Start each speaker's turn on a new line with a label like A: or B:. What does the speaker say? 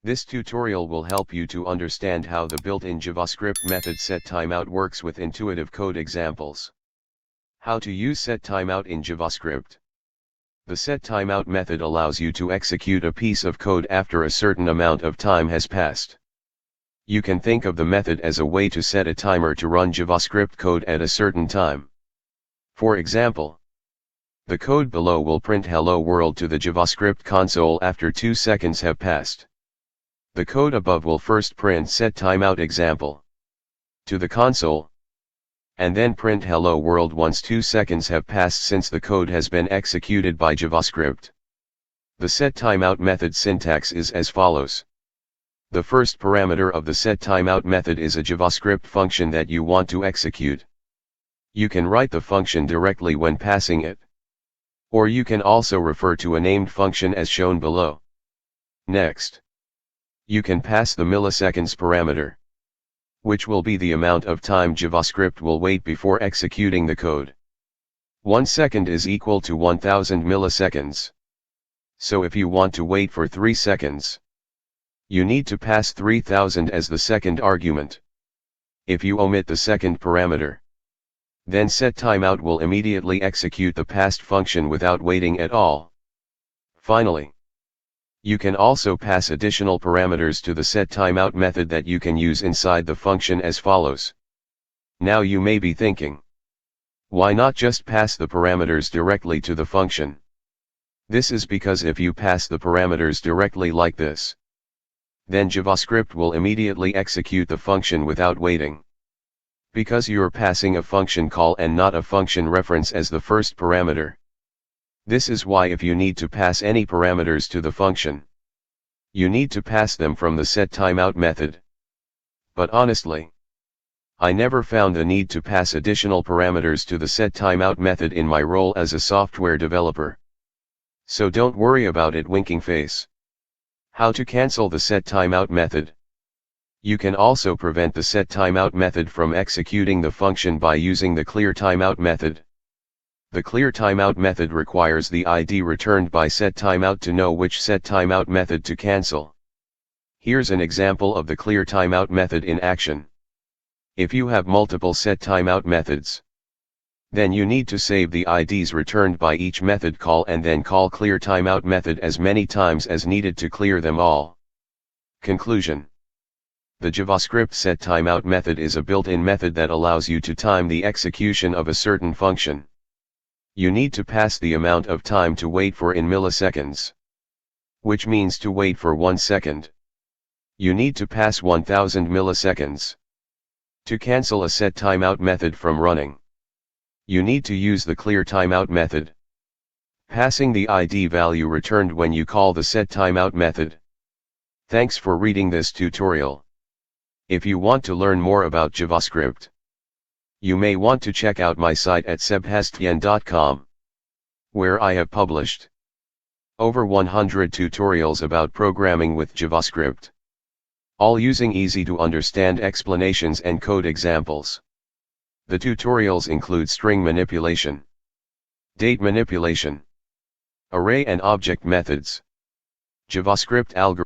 A: This tutorial will help you to understand how the built-in JavaScript method setTimeout works with intuitive code examples. How to use setTimeout in JavaScript. The setTimeout method allows you to execute a piece of code after a certain amount of time has passed. You can think of the method as a way to set a timer to run JavaScript code at a certain time. For example, the code below will print "Hello World" to the JavaScript console after 2 seconds have passed. The code above will first print setTimeout example to the console, and then print "Hello World" once 2 seconds have passed since the code has been executed by JavaScript. The setTimeout method syntax is as follows. The first parameter of the setTimeout method is a JavaScript function that you want to execute. You can write the function directly when passing it, or you can also refer to a named function as shown below. Next, you can pass the milliseconds parameter, which will be the amount of time JavaScript will wait before executing the code. 1 second is equal to 1000 milliseconds. So if you want to wait for 3 seconds, you need to pass 3000 as the second argument. If you omit the second parameter, then setTimeout will immediately execute the passed function without waiting at all. Finally, you can also pass additional parameters to the setTimeout method that you can use inside the function as follows. Now you may be thinking, why not just pass the parameters directly to the function? This is because if you pass the parameters directly like this, then JavaScript will immediately execute the function without waiting. Because you're passing a function call and not a function reference as the first parameter. This is why if you need to pass any parameters to the function, you need to pass them from the setTimeout method. But honestly, I never found the need to pass additional parameters to the setTimeout method in my role as a software developer. So don't worry about it, winking face. How to cancel the setTimeout method. You can also prevent the setTimeout method from executing the function by using the clearTimeout method. The clearTimeout method requires the ID returned by setTimeout to know which setTimeout method to cancel. Here's an example of the clearTimeout method in action. If you have multiple setTimeout methods, then you need to save the IDs returned by each method call and then call clearTimeout method as many times as needed to clear them all. Conclusion. The JavaScript setTimeout method is a built-in method that allows you to time the execution of a certain function. You need to pass the amount of time to wait for in milliseconds, which means to wait for 1 second. You need to pass 1000 milliseconds to cancel a setTimeout method from running. You need to use the clearTimeout method, passing the ID value returned when you call the setTimeout method. Thanks for reading this tutorial. If you want to learn more about JavaScript, you may want to check out my site at sebhastien.com, where I have published over 100 tutorials about programming with JavaScript, all using easy to understand explanations and code examples. The tutorials include string manipulation, date manipulation, array and object methods, JavaScript algorithms,